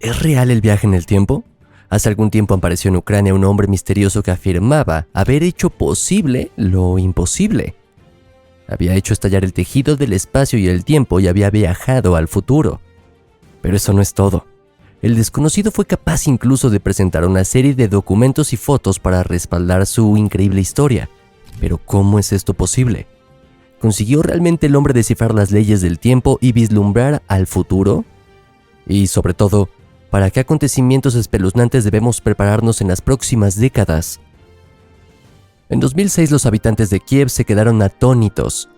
¿Es real el viaje en el tiempo? Hace algún tiempo apareció en Ucrania un hombre misterioso que afirmaba haber hecho posible lo imposible. Había hecho estallar el tejido del espacio y el tiempo y había viajado al futuro. Pero eso no es todo. El desconocido fue capaz incluso de presentar una serie de documentos y fotos para respaldar su increíble historia. Pero ¿cómo es esto posible? ¿Consiguió realmente el hombre descifrar las leyes del tiempo y vislumbrar al futuro? Y sobre todo, ¿para qué acontecimientos espeluznantes debemos prepararnos en las próximas décadas? En 2006 los habitantes de Kiev se quedaron atónitos.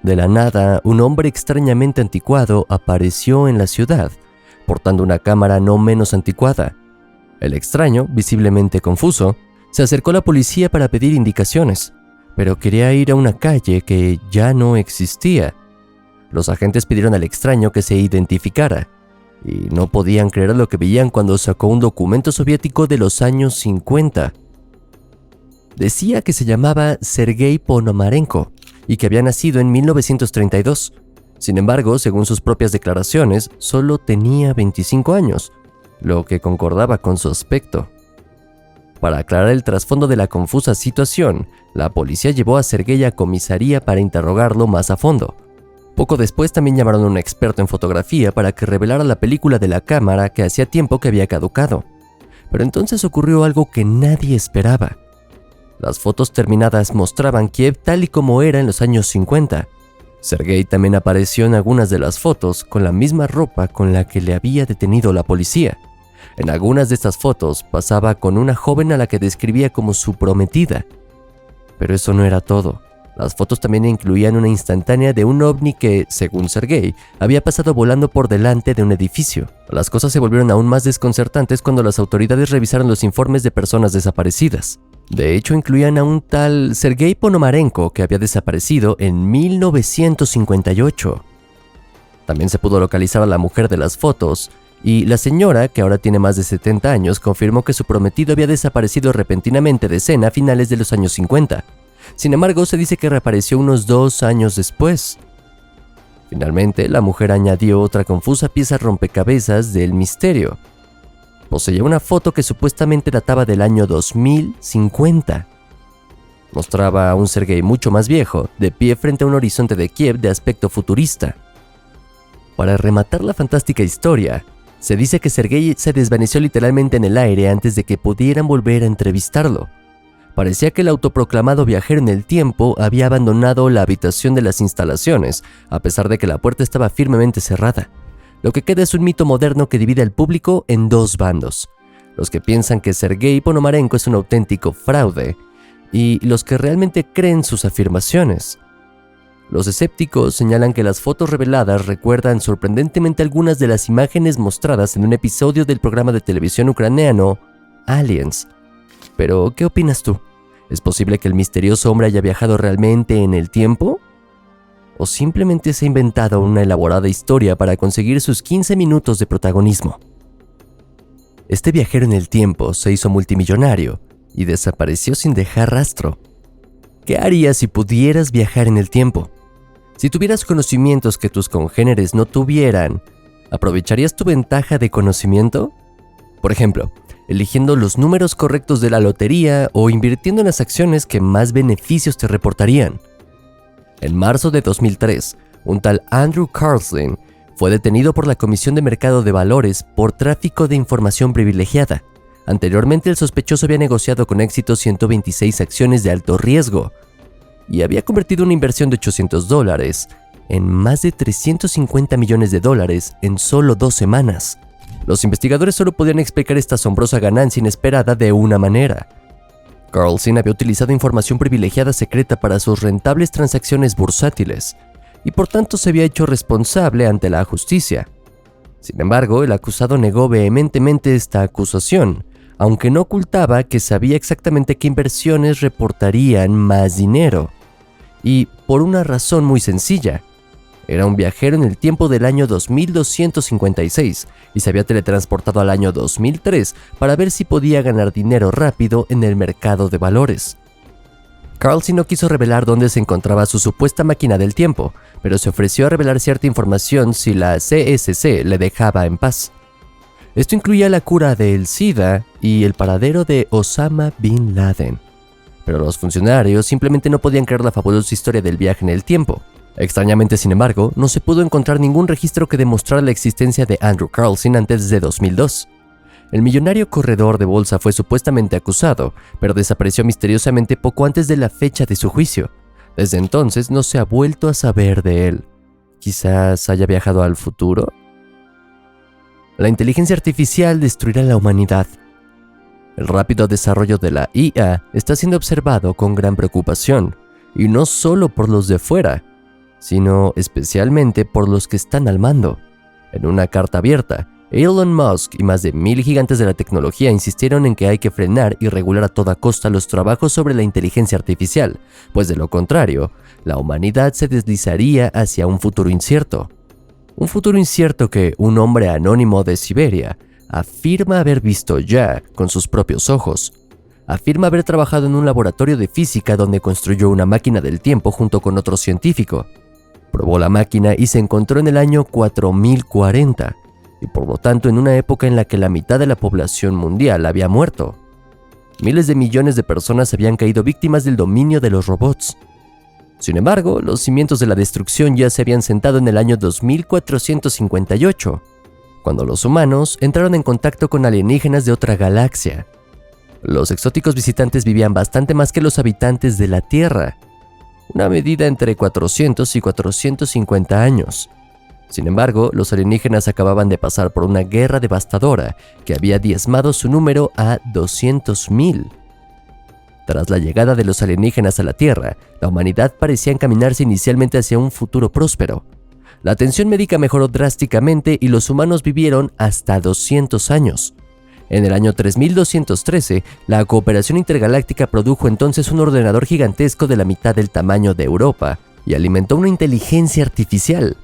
De la nada, un hombre extrañamente anticuado apareció en la ciudad, portando una cámara no menos anticuada. El extraño, visiblemente confuso, se acercó a la policía para pedir indicaciones, pero quería ir a una calle que ya no existía. Los agentes pidieron al extraño que se identificara, y no podían creer lo que veían cuando sacó un documento soviético de los años 50. Decía que se llamaba Sergei Ponomarenko y que había nacido en 1932. Sin embargo, según sus propias declaraciones, solo tenía 25 años, lo que concordaba con su aspecto. Para aclarar el trasfondo de la confusa situación, la policía llevó a Sergei a comisaría para interrogarlo más a fondo. Poco después también llamaron a un experto en fotografía para que revelara la película de la cámara que hacía tiempo que había caducado. Pero entonces ocurrió algo que nadie esperaba. Las fotos terminadas mostraban Kiev tal y como era en los años 50. Sergei también apareció en algunas de las fotos con la misma ropa con la que le había detenido la policía. En algunas de estas fotos pasaba con una joven a la que describía como su prometida. Pero eso no era todo. Las fotos también incluían una instantánea de un ovni que, según Sergei, había pasado volando por delante de un edificio. Las cosas se volvieron aún más desconcertantes cuando las autoridades revisaron los informes de personas desaparecidas. De hecho, incluían a un tal Sergei Ponomarenko que había desaparecido en 1958. También se pudo localizar a la mujer de las fotos, y la señora, que ahora tiene más de 70 años, confirmó que su prometido había desaparecido repentinamente de escena a finales de los años 50. Sin embargo, se dice que reapareció unos 2 años después. Finalmente, la mujer añadió otra confusa pieza rompecabezas del misterio. Poseía una foto que supuestamente databa del año 2050. Mostraba a un Sergei mucho más viejo, de pie frente a un horizonte de Kiev de aspecto futurista. Para rematar la fantástica historia, se dice que Sergei se desvaneció literalmente en el aire antes de que pudieran volver a entrevistarlo. Parecía que el autoproclamado viajero en el tiempo había abandonado la habitación de las instalaciones, a pesar de que la puerta estaba firmemente cerrada. Lo que queda es un mito moderno que divide al público en dos bandos: los que piensan que Sergei Ponomarenko es un auténtico fraude, y los que realmente creen sus afirmaciones. Los escépticos señalan que las fotos reveladas recuerdan sorprendentemente algunas de las imágenes mostradas en un episodio del programa de televisión ucraniano Aliens. Pero, ¿qué opinas tú? ¿Es posible que el misterioso hombre haya viajado realmente en el tiempo? ¿O simplemente se ha inventado una elaborada historia para conseguir sus 15 minutos de protagonismo? Este viajero en el tiempo se hizo multimillonario y desapareció sin dejar rastro. ¿Qué harías si pudieras viajar en el tiempo? Si tuvieras conocimientos que tus congéneres no tuvieran, ¿aprovecharías tu ventaja de conocimiento? Por ejemplo, eligiendo los números correctos de la lotería o invirtiendo en las acciones que más beneficios te reportarían. En marzo de 2003, un tal Andrew Carlson fue detenido por la Comisión de Mercado de Valores por tráfico de información privilegiada. Anteriormente, el sospechoso había negociado con éxito 126 acciones de alto riesgo y había convertido una inversión de $800 en más de $350 millones en solo 2 semanas. Los investigadores solo podían explicar esta asombrosa ganancia inesperada de una manera. Carlson había utilizado información privilegiada secreta para sus rentables transacciones bursátiles y por tanto se había hecho responsable ante la justicia. Sin embargo, el acusado negó vehementemente esta acusación, aunque no ocultaba que sabía exactamente qué inversiones reportarían más dinero. Y por una razón muy sencilla: era un viajero en el tiempo del año 2256 y se había teletransportado al año 2003 para ver si podía ganar dinero rápido en el mercado de valores. Carlson no quiso revelar dónde se encontraba su supuesta máquina del tiempo, pero se ofreció a revelar cierta información si la CSC le dejaba en paz. Esto incluía la cura del SIDA y el paradero de Osama Bin Laden. Pero los funcionarios simplemente no podían creer la fabulosa historia del viaje en el tiempo. Extrañamente, sin embargo, no se pudo encontrar ningún registro que demostrara la existencia de Andrew Carlson antes de 2002. El millonario corredor de bolsa fue supuestamente acusado, pero desapareció misteriosamente poco antes de la fecha de su juicio. Desde entonces no se ha vuelto a saber de él. ¿Quizás haya viajado al futuro? La inteligencia artificial destruirá la humanidad. El rápido desarrollo de la IA está siendo observado con gran preocupación, y no solo por los de fuera, sino especialmente por los que están al mando. En una carta abierta, Elon Musk y más de 1000 gigantes de la tecnología insistieron en que hay que frenar y regular a toda costa los trabajos sobre la inteligencia artificial, pues de lo contrario, la humanidad se deslizaría hacia un futuro incierto. Un futuro incierto que un hombre anónimo de Siberia afirma haber visto ya con sus propios ojos. Afirma haber trabajado en un laboratorio de física donde construyó una máquina del tiempo junto con otro científico. Probó la máquina y se encontró en el año 4040, y por lo tanto en una época en la que la mitad de la población mundial había muerto. Miles de millones de personas habían caído víctimas del dominio de los robots. Sin embargo, los cimientos de la destrucción ya se habían sentado en el año 2458, cuando los humanos entraron en contacto con alienígenas de otra galaxia. Los exóticos visitantes vivían bastante más que los habitantes de la Tierra, una medida entre 400 y 450 años. Sin embargo, los alienígenas acababan de pasar por una guerra devastadora que había diezmado su número a 200,000. Tras la llegada de los alienígenas a la Tierra, la humanidad parecía encaminarse inicialmente hacia un futuro próspero. La atención médica mejoró drásticamente y los humanos vivieron hasta 200 años. En el año 3213, la cooperación intergaláctica produjo entonces un ordenador gigantesco de la mitad del tamaño de Europa y alimentó una inteligencia artificial.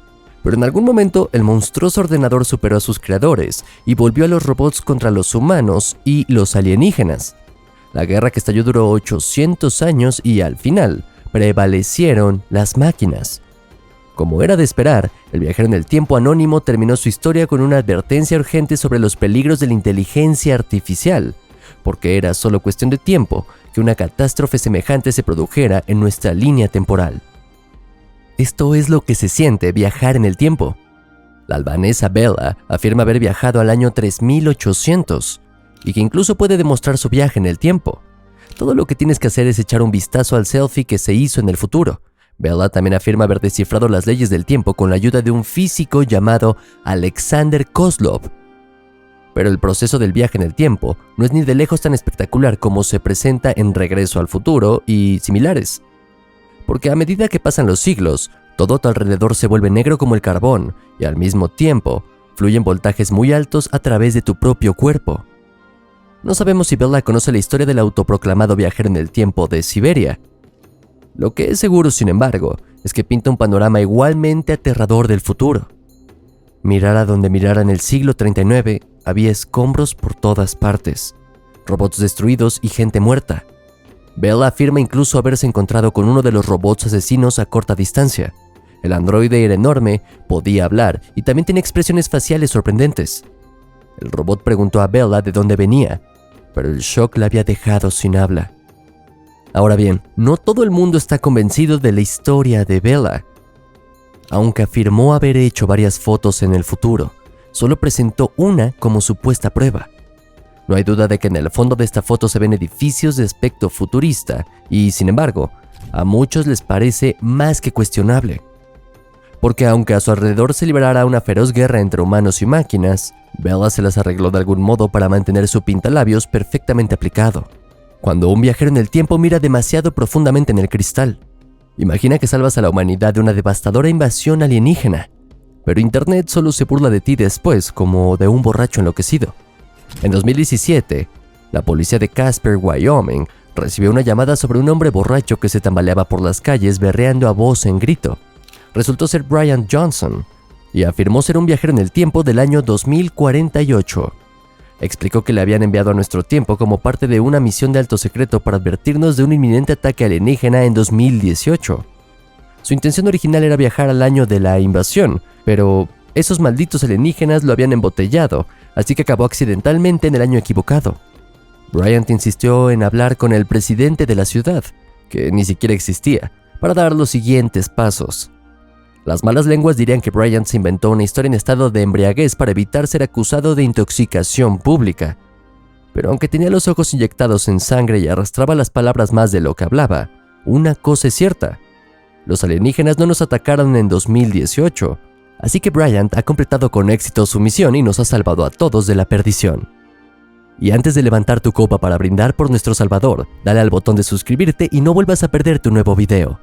Pero en algún momento el monstruoso ordenador superó a sus creadores y volvió a los robots contra los humanos y los alienígenas. La guerra que estalló duró 800 años y al final prevalecieron las máquinas. Como era de esperar, el viajero en el tiempo anónimo terminó su historia con una advertencia urgente sobre los peligros de la inteligencia artificial, porque era solo cuestión de tiempo que una catástrofe semejante se produjera en nuestra línea temporal. Esto es lo que se siente viajar en el tiempo. La albanesa Bella afirma haber viajado al año 3800 y que incluso puede demostrar su viaje en el tiempo. Todo lo que tienes que hacer es echar un vistazo al selfie que se hizo en el futuro. Bella también afirma haber descifrado las leyes del tiempo con la ayuda de un físico llamado Alexander Kozlov. Pero el proceso del viaje en el tiempo no es ni de lejos tan espectacular como se presenta en Regreso al Futuro y similares. Porque a medida que pasan los siglos, todo a tu alrededor se vuelve negro como el carbón y al mismo tiempo fluyen voltajes muy altos a través de tu propio cuerpo. No sabemos si Bella conoce la historia del autoproclamado viajero en el tiempo de Siberia. Lo que es seguro, sin embargo, es que pinta un panorama igualmente aterrador del futuro. Mirara donde mirara en el siglo 39, había escombros por todas partes, robots destruidos y gente muerta. Bella afirma incluso haberse encontrado con uno de los robots asesinos a corta distancia. El androide era enorme, podía hablar y también tenía expresiones faciales sorprendentes. El robot preguntó a Bella de dónde venía, pero el shock la había dejado sin habla. Ahora bien, no todo el mundo está convencido de la historia de Bella. Aunque afirmó haber hecho varias fotos en el futuro, solo presentó una como supuesta prueba. No hay duda de que en el fondo de esta foto se ven edificios de aspecto futurista y, sin embargo, a muchos les parece más que cuestionable. Porque aunque a su alrededor se librara una feroz guerra entre humanos y máquinas, Bella se las arregló de algún modo para mantener su pintalabios perfectamente aplicado. Cuando un viajero en el tiempo mira demasiado profundamente en el cristal, imagina que salvas a la humanidad de una devastadora invasión alienígena, pero Internet solo se burla de ti después como de un borracho enloquecido. En 2017, la policía de Casper, Wyoming, recibió una llamada sobre un hombre borracho que se tambaleaba por las calles berreando a voz en grito. Resultó ser Brian Johnson y afirmó ser un viajero en el tiempo del año 2048. Explicó que le habían enviado a nuestro tiempo como parte de una misión de alto secreto para advertirnos de un inminente ataque alienígena en 2018. Su intención original era viajar al año de la invasión, pero esos malditos alienígenas lo habían embotellado, así que acabó accidentalmente en el año equivocado. Bryant insistió en hablar con el presidente de la ciudad, que ni siquiera existía, para dar los siguientes pasos. Las malas lenguas dirían que Bryant se inventó una historia en estado de embriaguez para evitar ser acusado de intoxicación pública. Pero aunque tenía los ojos inyectados en sangre y arrastraba las palabras más de lo que hablaba, una cosa es cierta: los alienígenas no nos atacaron en 2018, así que Bryant ha completado con éxito su misión y nos ha salvado a todos de la perdición. Y antes de levantar tu copa para brindar por nuestro Salvador, dale al botón de suscribirte y no vuelvas a perderte un nuevo video.